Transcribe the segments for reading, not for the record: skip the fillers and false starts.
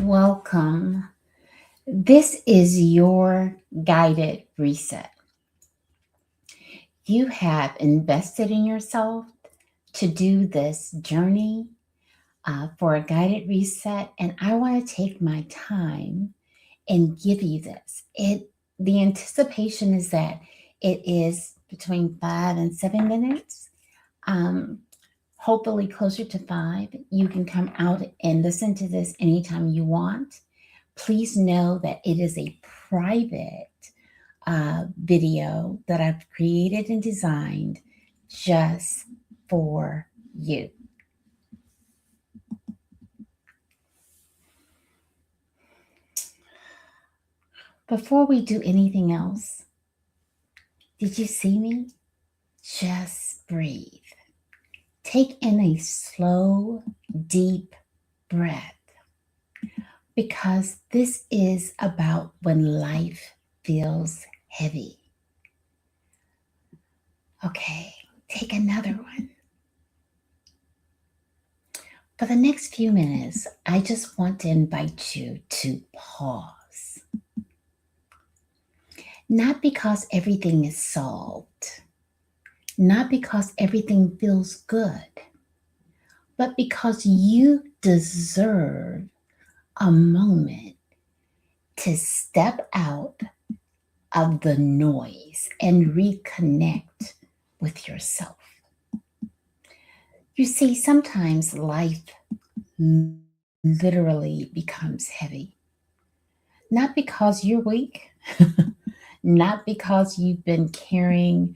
Welcome. This is your guided reset. You have invested in yourself to do this journey for a guided reset, and I want to take my time and give you this. The anticipation is that it is between 5 and 7 minutes. Um, Hopefully closer to 5. You can come out and listen to this anytime you want. Please know that it is a private video that I've created and designed just for you. Before we do anything else, did you see me? Just breathe. Take in a slow, deep breath because this is about when life feels heavy. Okay, take another one. For the next few minutes, I just want to invite you to pause. Not because everything is solved, not because everything feels good, but because you deserve a moment to step out of the noise and reconnect with yourself. You see, sometimes life literally becomes heavy. Not because you're weak, not because you've been carrying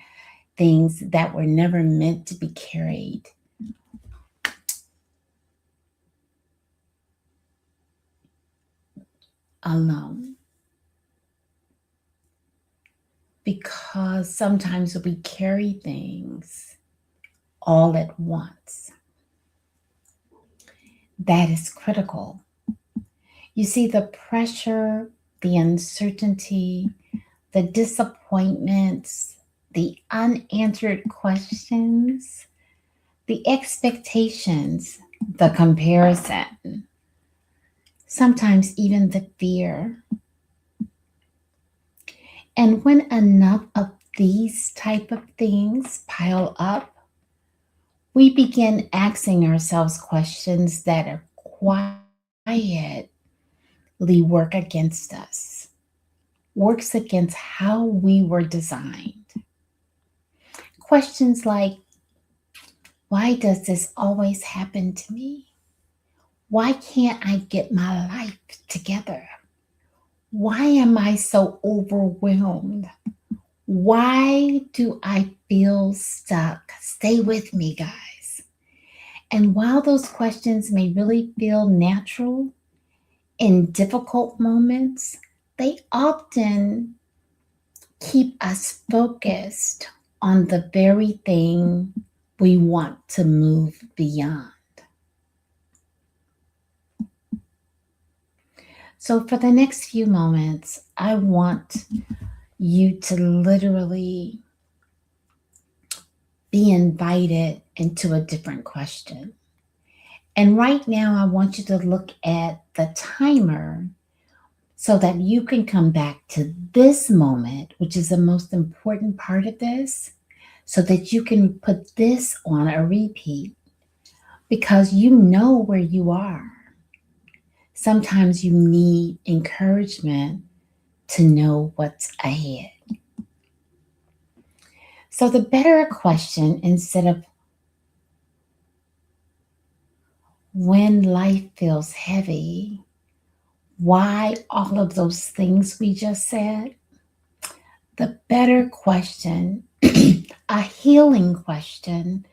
things that were never meant to be carried. Alone. Because sometimes we carry things all at once. That is critical. You see, the pressure, the uncertainty, the disappointments, the unanswered questions, the expectations, the comparison, sometimes even the fear. And when enough of these type of things pile up, we begin asking ourselves questions that are quietly work against us, works against how we were designed. Questions like, why does this always happen to me? Why can't I get my life together? Why am I so overwhelmed? Why do I feel stuck? Stay with me, guys. And while those questions may really feel natural in difficult moments, they often keep us focused on the very thing we want to move beyond. So, for the next few moments, I want you to literally be invited into a different question. And right now, I want you to look at the timer so that you can come back to this moment, which is the most important part of this, so that you can put this on a repeat because you know where you are. Sometimes you need encouragement to know what's ahead. So, the better question instead of when life feels heavy, why all of those things we just said, the better question, a healing question,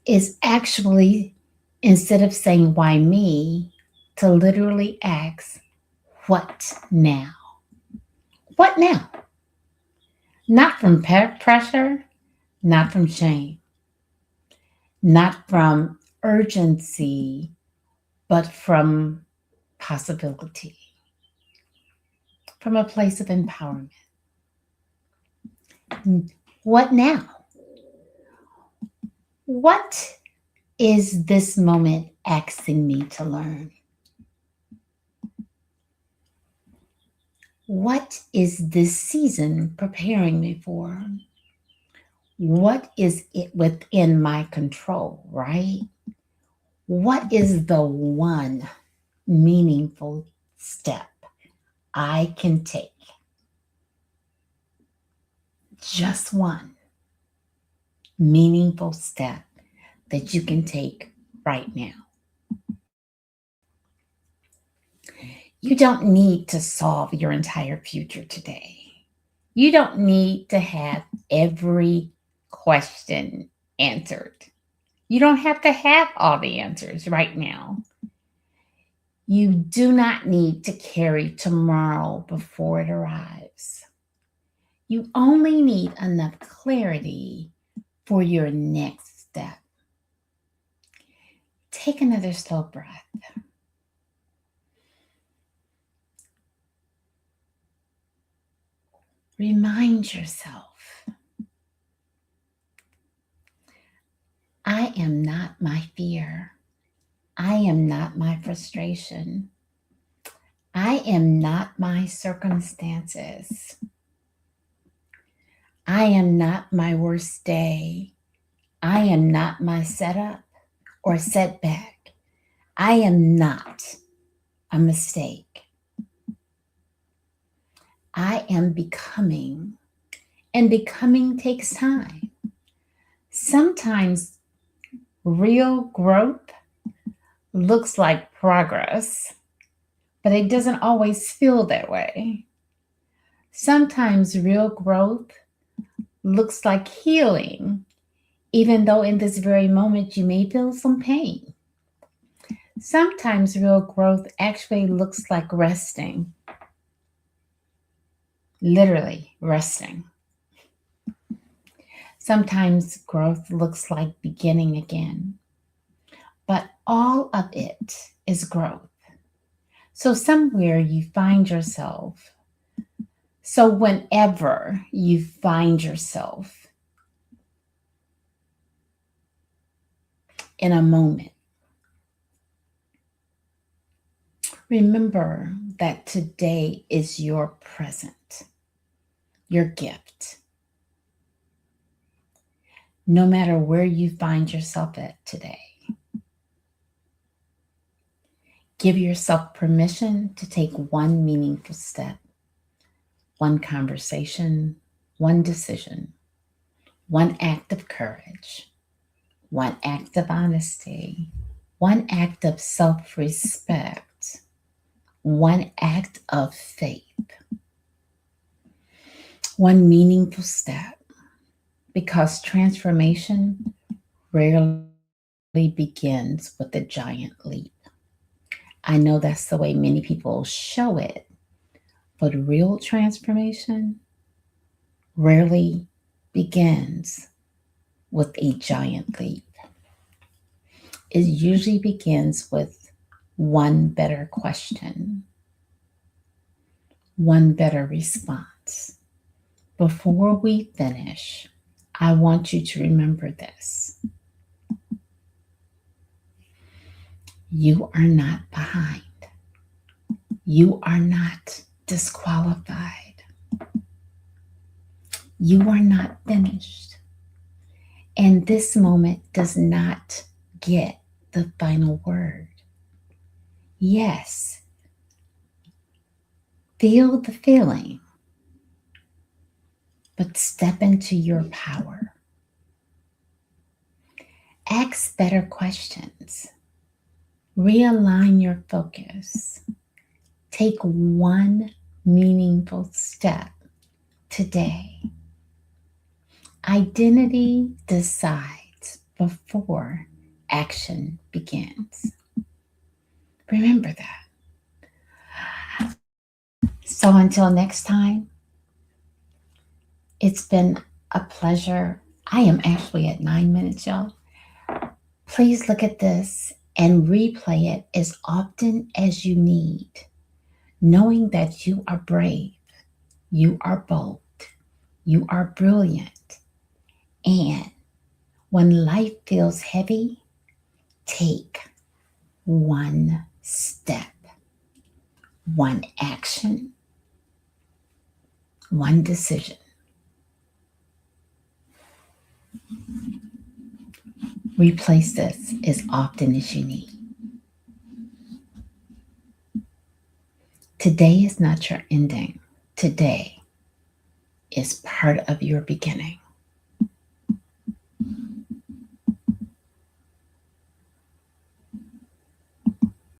is actually instead of saying, why me, to literally ask, what now? What now? Not from pressure, not from shame, not from urgency, but from possibility, from a place of empowerment. What now? What is this moment asking me to learn? What is this season preparing me for? What is it within my control, right? What is the one meaningful step I can take? Just one meaningful step that you can take right now. You don't need to solve your entire future today. You don't need to have every question answered. You don't have to have all the answers right now. You do not need to carry tomorrow before it arrives. You only need enough clarity for your next step. Take another slow breath. Remind yourself, I am not my fear. I am not my frustration. I am not my circumstances. I am not my worst day. I am not my setup or setback. I am not a mistake. I am becoming, and becoming takes time. Sometimes real growth looks like progress, but it doesn't always feel that way. Sometimes real growth looks like healing, even though in this very moment you may feel some pain. Sometimes real growth actually looks like resting, literally resting. Sometimes growth looks like beginning again, but all of it is growth. So, somewhere you find yourself, so whenever you find yourself in a moment, remember that today is your present, your gift. No matter where you find yourself at today, give yourself permission to take one meaningful step, one conversation, one decision, one act of courage, one act of honesty, one act of self respect, one act of faith, one meaningful step, because transformation rarely begins with a giant leap. I know that's the way many people show it, but real transformation rarely begins with a giant leap. It usually begins with one better question, one better response. Before we finish, I want you to remember this. You are not behind. You are not disqualified. You are not finished. And this moment does not get the final word. Yes, feel the feeling, but step into your power. Ask better questions. Realign your focus. Take one meaningful step today. Identity decides before action begins. Remember that. So until next time, it's been a pleasure. I am actually at 9 minutes, y'all. Please look at this and replay it as often as you need, knowing that you are brave, you are bold, you are brilliant. And when life feels heavy, take one step, one action, One decision. Replace this as often as you need. Today is not your ending. Today is part of your beginning.